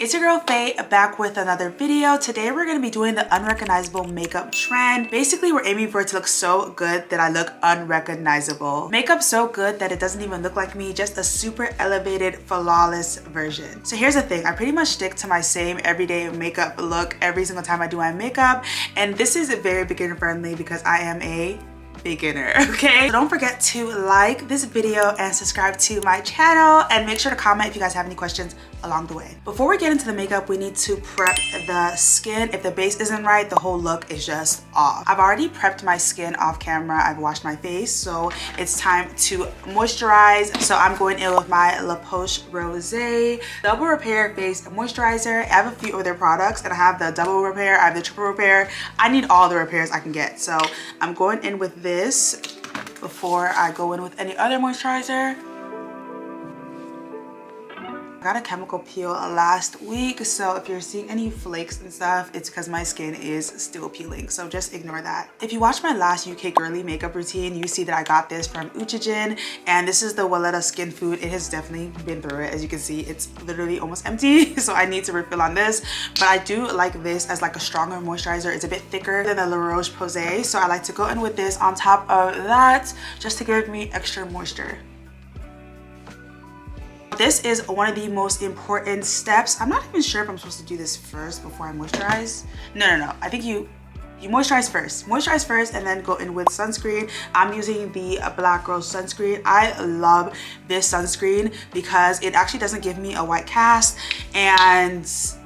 It's your girl Faye back with another video. Today we're going to be doing the unrecognizable makeup trend. Basically, we're aiming for it to look so good that I look unrecognizable. Makeup so good that it doesn't even look like me, just a super elevated, flawless version. So here's the thing, I pretty much stick to my same everyday makeup look every single time I do my makeup. And this is very beginner friendly because I am a beginner, okay? So don't forget to like this video and subscribe to my channel, and make sure to comment if you guys have any questions along the way. Before we get into the makeup, we need to prep the skin. If the base isn't right, the whole look is just off. I've already prepped my skin off camera. I've washed my face, so it's time to moisturize. So I'm going in with my La Poche-Rosé Double Repair Face Moisturizer. I have a few of their products, and I have the double repair, I have the triple repair. I need all the repairs I can get. So I'm going in with this before I go in with any other moisturizer. I got a chemical peel last week, so if you're seeing any flakes and stuff, it's because my skin is still peeling, so just ignore that. If you watched my last UK girly makeup routine, you see that I got this from Uche, and this is the Welletta Skin Food. It has definitely been through it. As you can see, it's literally almost empty, so I need to refill on this. But I do like this as like a stronger moisturizer. It's a bit thicker than the La Roche-Posay, so I like to go in with this on top of that just to give me extra moisture. This is one of the most important steps. I'm not even sure if I'm supposed to do this first before I moisturize. No. I think you moisturize first. Moisturize first and then go in with sunscreen. I'm using the Black Girl sunscreen. I love this sunscreen because it actually doesn't give me a white cast, and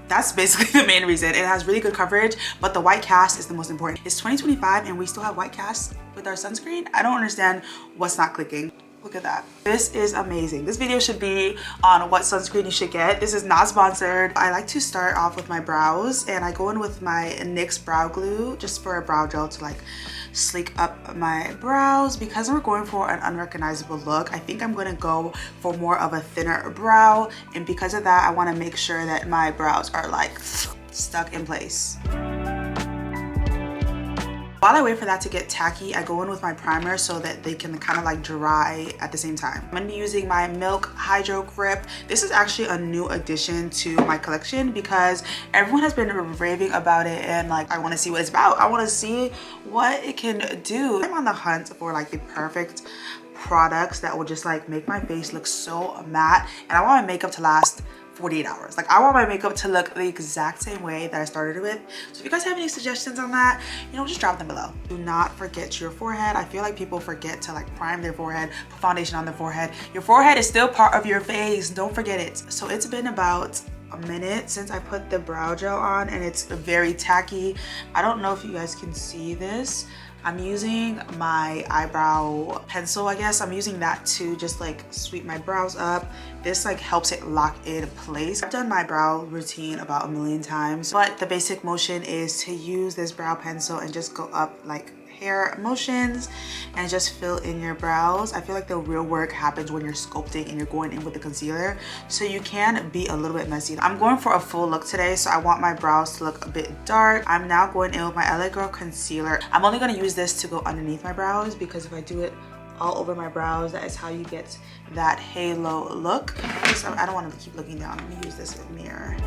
that's basically the main reason. It has really good coverage, but the white cast is the most important. It's 2025 and we still have white casts with our sunscreen. I don't understand what's not clicking. Look at that. This is amazing. This video should be on what sunscreen you should get. This is not sponsored. I like to start off with my brows, and I go in with my NYX brow glue just for a brow gel to like sleek up my brows. Because we're going for an unrecognizable look, I think I'm going to go for more of a thinner brow, and because of that, I want to make sure that my brows are like stuck in place. While I wait for that to get tacky, I go in with my primer so that they can kind of like dry at the same time. I'm going to be using my Milk Hydro Grip. This is actually a new addition to my collection because everyone has been raving about it, and like I want to see what it's about. I want to see what it can do. I'm on the hunt for like the perfect products that will just like make my face look so matte, and I want my makeup to last 48 hours. Like I want my makeup to look the exact same way that I started with. So if you guys have any suggestions on that, you know, just drop them below. Do not forget your forehead. I feel like people forget to like prime their forehead, put foundation on their forehead. Your forehead is still part of your face. Don't forget it. So it's been about a minute since I put the brow gel on, and it's very tacky. I don't know if you guys can see this. I'm using my eyebrow pencil, I guess. I'm using that to just like sweep my brows up. This like helps it lock in place. I've done my brow routine about a million times, but the basic motion is to use this brow pencil and just go up like hair motions and just fill in your brows. I feel like the real work happens when you're sculpting and you're going in with the concealer, so you can be a little bit messy. I'm going for a full look today, so I want my brows to look a bit dark. I'm now going in with my LA Girl concealer. I'm only going to use this to go underneath my brows because if I do it all over my brows, that is how you get that halo look. So I don't want to keep looking down. I'm going to use this mirror.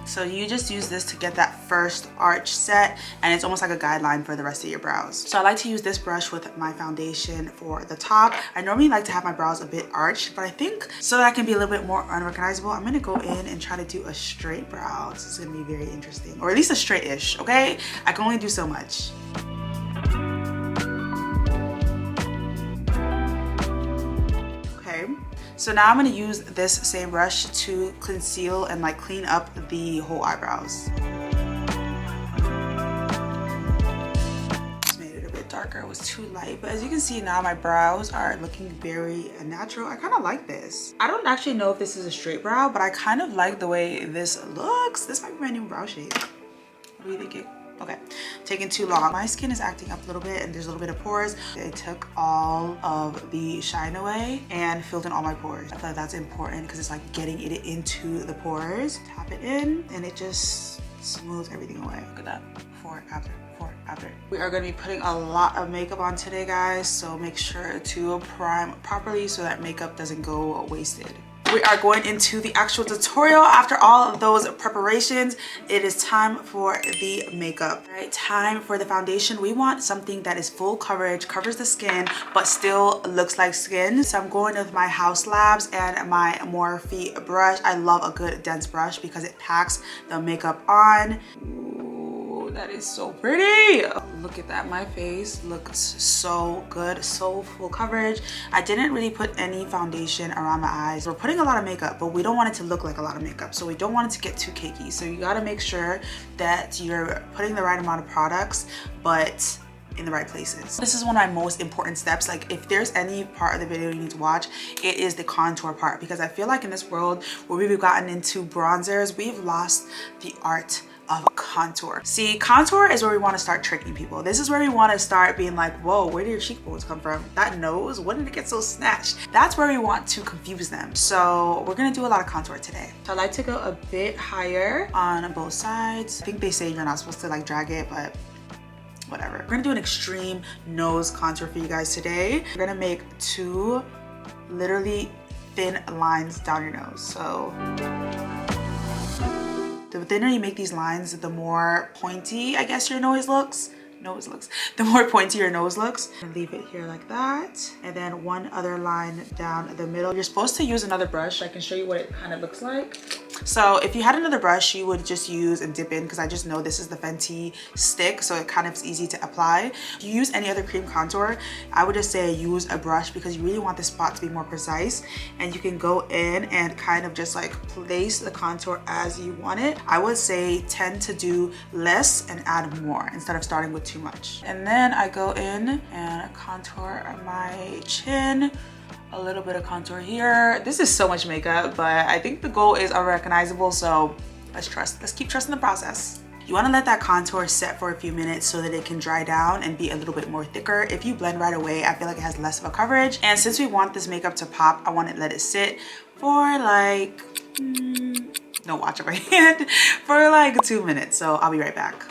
So you just use this to get that first arch set, and it's almost like a guideline for the rest of your brows. So I like to use this brush with my foundation for the top. I normally like to have my brows a bit arched, but I think so that I can be a little bit more unrecognizable, I'm gonna go in and try to do a straight brow. This is gonna be very interesting, or at least a straight-ish, okay? I can only do so much. So now I'm going to use this same brush to conceal and like clean up the whole eyebrows. Just made it a bit darker. It was too light, but as you can see now, my brows are looking very natural. I kind of like this. I don't actually know if this is a straight brow, but I kind of like the way this looks. This might be my new brow shade. What are you thinking? Okay, taking too long. My skin is acting up a little bit and there's a little bit of pores. I took all of the shine away and filled in all my pores. I feel like that's important because it's like getting it into the pores. Tap it in and it just smooths everything away. Look at that, before, after, before, after. We are going to be putting a lot of makeup on today, guys, so make sure to prime properly so that makeup doesn't go wasted. We are going into the actual tutorial. After all of those preparations, it is time for the makeup. All right, time for the foundation. We want something that is full coverage, covers the skin, but still looks like skin. So I'm going with my House Labs and my Morphe brush. I love a good dense brush because it packs the makeup on. Ooh, that is so pretty. Look at that, my face looks so good, so full coverage. I didn't really put any foundation around my eyes. We're putting a lot of makeup, but we don't want it to look like a lot of makeup, so we don't want it to get too cakey. So you got to make sure that you're putting the right amount of products, but in the right places. This is one of my most important steps. Like, if there's any part of the video you need to watch, it is the contour part, because I feel like in this world where we've gotten into bronzers, we've lost the art of contour. See, contour is where we want to start tricking people. This is where we want to start being like, whoa, where did your cheekbones come from? That nose, when did it get so snatched? That's where we want to confuse them. So we're gonna do a lot of contour today. So I like to go a bit higher on both sides. I think they say you're not supposed to like drag it, but whatever. We're gonna do an extreme nose contour for you guys today. We're gonna make two literally thin lines down your nose. So the thinner you make these lines, the more pointy, I guess, your nose looks. The more pointy your nose looks. Leave it here like that. And then one other line down the middle. You're supposed to use another brush. I can show you what it kind of looks like. So if you had another brush, you would just use and dip in, because I just know this is the Fenty stick, so it kind of is easy to apply. If you use any other cream contour, I would just say use a brush, because you really want the spot to be more precise, and you can go in and kind of just like place the contour as you want it. I would say tend to do less and add more instead of starting with too much. And then I go in and contour my chin. A little bit of contour here. This is so much makeup, but I think the goal is unrecognizable, so let's keep trusting the process. You want to let that contour set for a few minutes so that it can dry down and be a little bit more thicker. If you blend right away, I feel like it has less of a coverage. And since we want this makeup to pop, I want to let it sit for like, no watch of my hand, for like 2 minutes. So I'll be right back.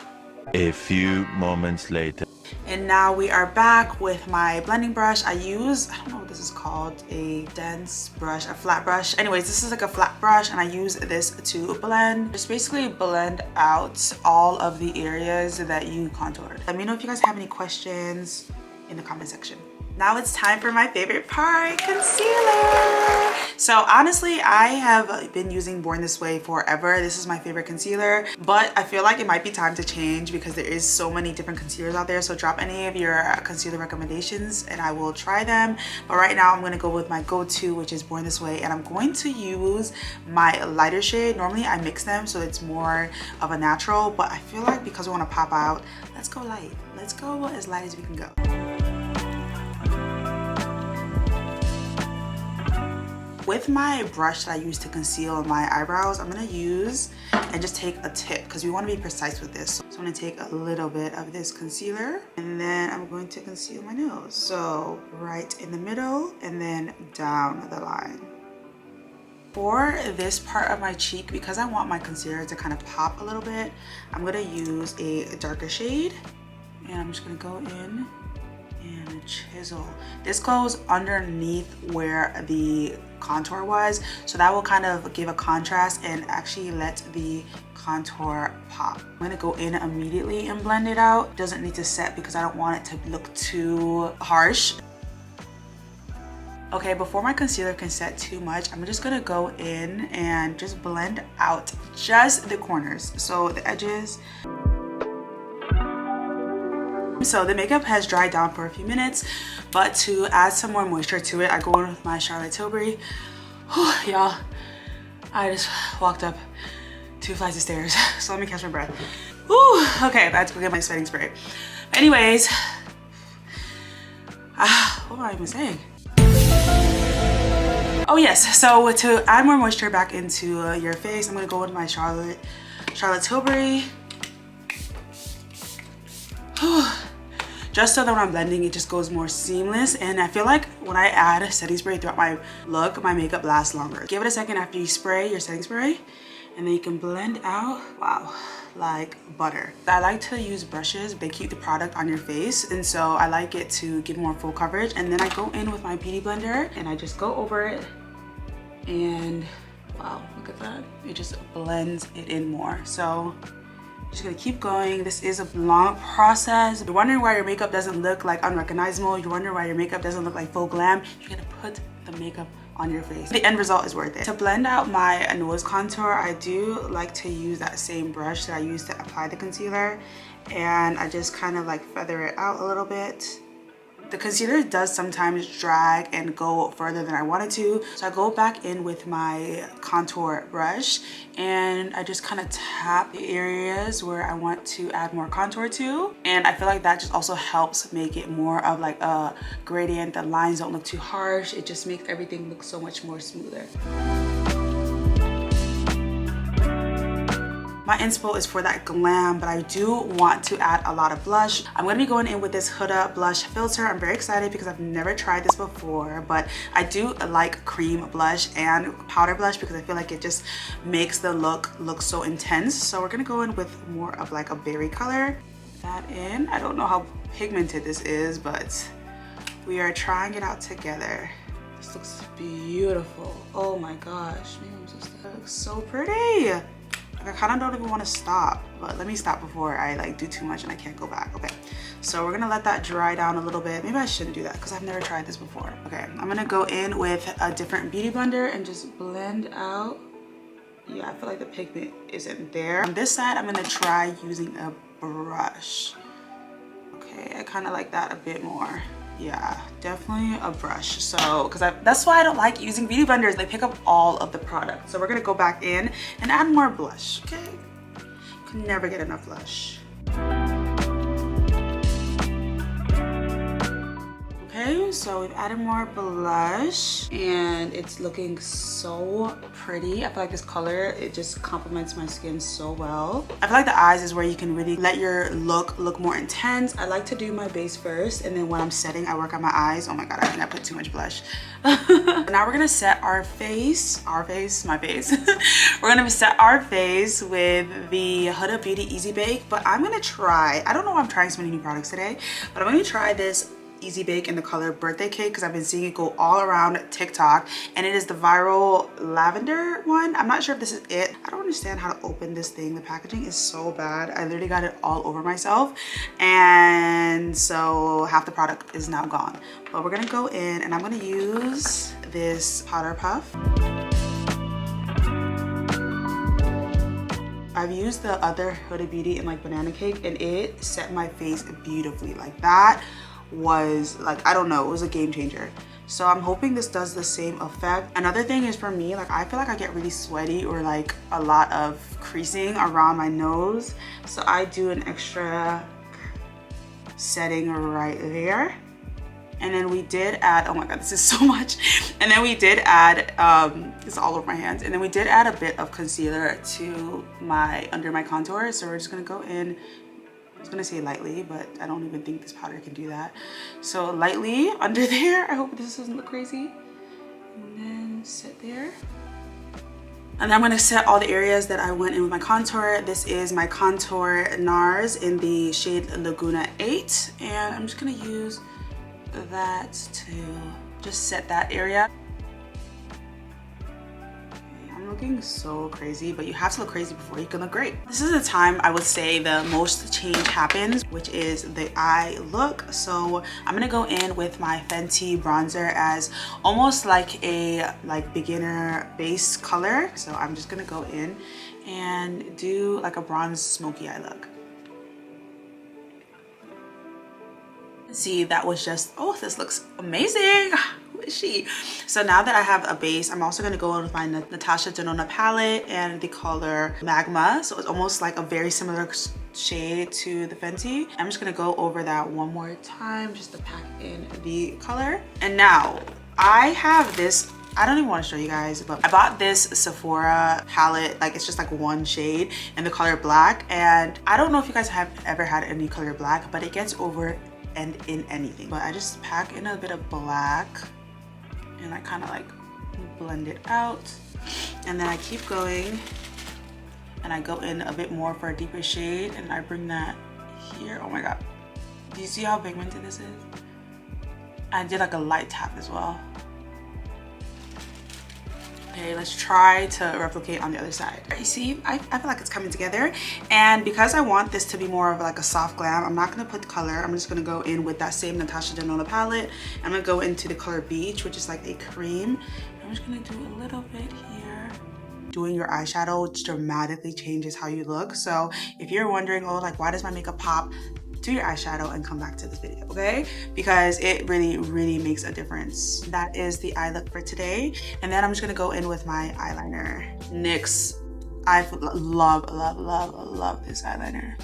A few moments later. And now we are back with my blending brush. I use, I don't know what this is called, a dense brush, a flat brush. Anyways, this is like a flat brush, and I use this to blend. Just basically blend out all of the areas that you contoured. Let me know if you guys have any questions in the comment section. Now it's time for my favorite part, concealer. So honestly, I have been using Born This Way forever. This is my favorite concealer, but I feel like it might be time to change because there is so many different concealers out there. So drop any of your concealer recommendations and I will try them. But right now I'm gonna go with my go-to, which is Born This Way, and I'm going to use my lighter shade. Normally I mix them so it's more of a natural, but I feel like because we wanna pop out, let's go light. Let's go as light as we can go. With my brush that I use to conceal my eyebrows, I'm gonna use and just take a tip because we want to be precise with this. So I'm gonna take a little bit of this concealer and then I'm going to conceal my nose. So right in the middle and then down the line. For this part of my cheek, because I want my concealer to kind of pop a little bit, I'm gonna use a darker shade and I'm just gonna go in and chisel. This goes underneath where the contour was, so that will kind of give a contrast and actually let the contour pop. I'm gonna go in immediately and blend it out. It doesn't need to set because I don't want it to look too harsh. Okay, before my concealer can set too much, I'm just gonna go in and just blend out just the corners, so the edges. So the makeup has dried down for a few minutes, but to add some more moisture to it, I go in with my Charlotte Tilbury. Y'all, I just walked up 2 flights of stairs, so let me catch my breath. Whew, okay, I have to go get my setting spray. Anyways, what am I even saying? Oh yes, so to add more moisture back into your face, I'm gonna go with my Charlotte Tilbury. Just so that when I'm blending, it just goes more seamless. And I feel like when I add setting spray throughout my look, my makeup lasts longer. Give it a second after you spray your setting spray and then you can blend out, wow, like butter. I like to use brushes. They keep the product on your face, and so I like it to give more full coverage. And then I go in with my beauty blender and I just go over it, and wow, look at that. It just blends it in more. So just gonna keep going. This is a long process. You're wondering why your makeup doesn't look like unrecognizable. You're wondering why your makeup doesn't look like full glam. You're gonna put the makeup on your face. The end result is worth it. To blend out my nose contour, I do like to use that same brush that I used to apply the concealer, and I just kind of like feather it out a little bit. The concealer does sometimes drag and go further than I wanted to, so I go back in with my contour brush and I just kind of tap the areas where I want to add more contour to, and I feel like that just also helps make it more of like a gradient. The lines don't look too harsh. It just makes everything look so much more smoother. My inspo is for that glam, but I do want to add a lot of blush. I'm gonna be going in with this Huda blush filter. I'm very excited because I've never tried this before, but I do like cream blush and powder blush because I feel like it just makes the look so intense. So we're gonna go in with more of like a berry color. Put that in. I don't know how pigmented this is, but we are trying it out together. This looks beautiful. Oh my gosh, maybe I'm just, that looks so pretty. I kind of don't even want to stop, but let me stop before I like do too much and I can't go back. Okay, so we're gonna let that dry down a little bit. Maybe I shouldn't do that because I've never tried this before. Okay, I'm gonna go in with a different beauty blender and just blend out. Yeah, I feel like the pigment isn't there. On this side, I'm gonna try using a brush. Okay, I kind of like that a bit more. Yeah, definitely a brush. So because that's why I don't like using beauty blenders. They pick up all of the product. So we're gonna go back in and add more blush. Okay, can never get enough blush. Okay, so we've added more blush and it's looking so pretty. I feel like this color, it just complements my skin so well. I feel like the eyes is where you can really let your look more intense. I like to do my base first, and then when I'm setting, I work on my eyes. Oh my god, I think I put too much blush. Now we're gonna set our face, my face. We're gonna set our face with the Huda Beauty Easy Bake, but I'm gonna try, I don't know why I'm trying so many new products today, but I'm gonna try this Easy Bake in the color Birthday Cake because I've been seeing it go all around TikTok, and it is the viral lavender one. I'm not sure if this is it. I don't understand how to open this thing. The packaging is so bad. I literally got it all over myself, and so half the product is now gone. But we're gonna go in and I'm gonna use this powder puff. I've used the other Huda Beauty in like Banana Cake and it set my face beautifully. Like that was like, I don't know, it was a game changer. So I'm hoping this does the same effect. Another thing is for me, like I feel like I get really sweaty or like a lot of creasing around my nose. So I do an extra setting right there. And then we did add, oh my god, this is so much. And then we did add, it's all over my hands. And then we did add a bit of concealer to under my contour. So we're just gonna go in, I was gonna say lightly, but I don't even think this powder can do that. So lightly under there. I hope this doesn't look crazy. And then set there. And then I'm gonna set all the areas that I went in with my contour. This is my contour NARS in the shade Laguna 8. And I'm just gonna use that to just set that area. Looking so crazy, but you have to look crazy before you can look great. This is the time I would say the most change happens, which is the eye look. So I'm gonna go in with my Fenty bronzer as almost like a beginner base color. So I'm just gonna go in and do like a bronze smoky eye look. See, that was just, oh, this looks amazing. Who is she? So now that I have a base, I'm also going to go in with my Natasha Denona palette and the color Magma. So it's almost like a very similar shade to the Fenty. I'm just going to go over that one more time just to pack in the color. And now I have this, I don't even want to show you guys, but I bought this Sephora palette. Like it's just like one shade in the color black. And I don't know if you guys have ever had any color black, but it gets over and in anything. But I just pack in a bit of black and I kind of like blend it out, and then I keep going and I go in a bit more for a deeper shade, and I bring that here. Oh my god, do you see how pigmented this is? I did like a light tap as well. Okay, let's try to replicate on the other side. You see, I feel like it's coming together. And because I want this to be more of like a soft glam, I'm not gonna put color. I'm just gonna go in with that same Natasha Denona palette. I'm gonna go into the color Beach, which is like a cream. I'm just gonna do a little bit here. Doing your eyeshadow dramatically changes how you look. So if you're wondering, oh, like why does my makeup pop? Do your eyeshadow and come back to this video, okay? Because it really makes a difference. That is the eye look for today. And then I'm just gonna go in with my eyeliner. NYX. I love this eyeliner.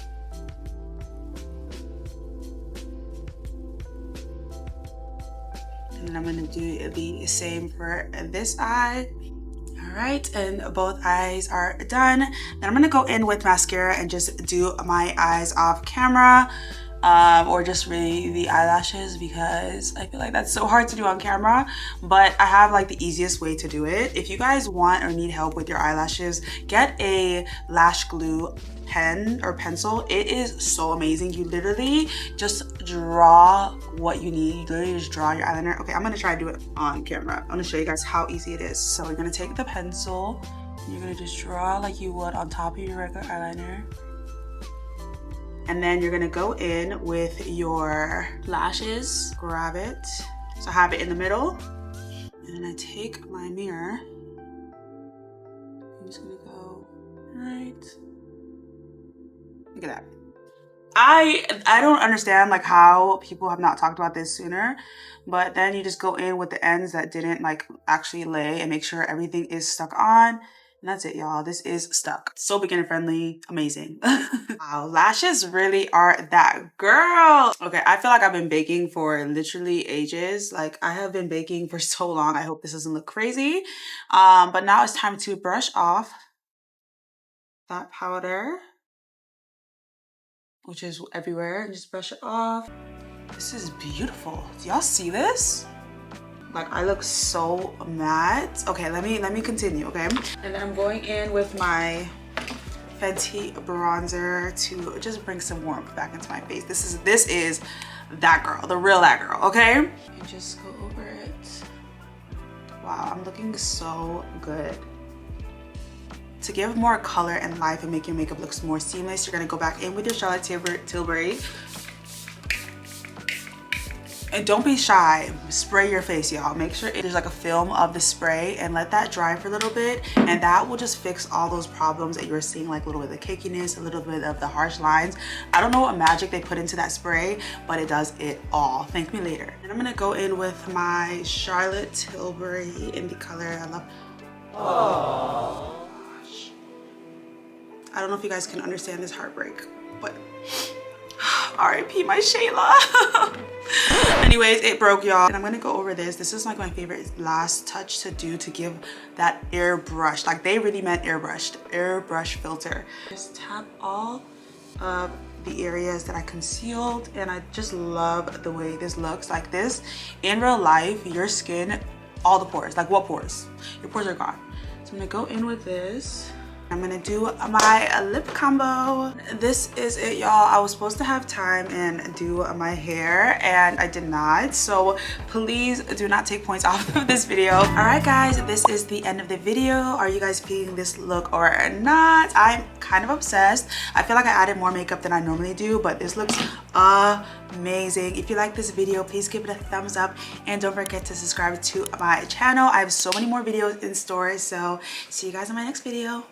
And then I'm gonna do the same for this eye. All right, and both eyes are done. Then I'm gonna go in with mascara and just do my eyes off camera, or just really the eyelashes, because I feel like that's so hard to do on camera, but I have like the easiest way to do it. If you guys want or need help with your eyelashes, get a lash glue pen or pencil. It is so amazing. You literally just draw what you need. You literally just draw your eyeliner. Okay, I'm gonna try to do it on camera. I'm gonna show you guys how easy it is. So you're gonna take the pencil, and you're gonna just draw like you would on top of your regular eyeliner. And then you're gonna go in with your lashes, grab it. So I have it in the middle. And then I take my mirror. I'm just gonna go right. Look at that. I don't understand like how people have not talked about this sooner, but then you just go in with the ends that didn't like actually lay and make sure everything is stuck on. And that's it, y'all. This is stuck. So beginner friendly, amazing. Wow, lashes really are that girl. Okay, I feel like I've been baking for literally ages. Like I have been baking for so long. I hope this doesn't look crazy. But now it's time to brush off that powder, which is everywhere, and just brush it off. This is beautiful. Do y'all see this? Like I look so matte. Okay, let me continue, okay? And then I'm going in with my Fenty bronzer to just bring some warmth back into my face. This is that girl, the real that girl, okay? And just go over it. Wow, I'm looking so good. To give more color and life and make your makeup look more seamless, you're gonna go back in with your Charlotte Tilbury. And don't be shy, spray your face, y'all. Make sure there's like a film of the spray and let that dry for a little bit, and that will just fix all those problems that you're seeing, like a little bit of the cakiness, a little bit of the harsh lines. I don't know what magic they put into that spray, but it does it all. Thank me later. And I'm gonna go in with my Charlotte Tilbury in the color I love. Oh. I don't know if you guys can understand this heartbreak, but R.I.P. my Shayla. Anyways, it broke, y'all. And I'm gonna go over this. This is like my favorite last touch to do to give that airbrush. Like they really meant airbrush filter. Just tap all of the areas that I concealed, and I just love the way this looks. Like this, in real life, your skin, all the pores, like what pores? Your pores are gone. So I'm gonna go in with this. I'm gonna do my lip combo. This is it, y'all. I was supposed to have time and do my hair, and I did not. So please do not take points off of this video. All right, guys, this is the end of the video. Are you guys feeling this look or not? I'm kind of obsessed. I feel like I added more makeup than I normally do, but this looks amazing. If you like this video, please give it a thumbs up, and don't forget to subscribe to my channel. I have so many more videos in store, so see you guys in my next video.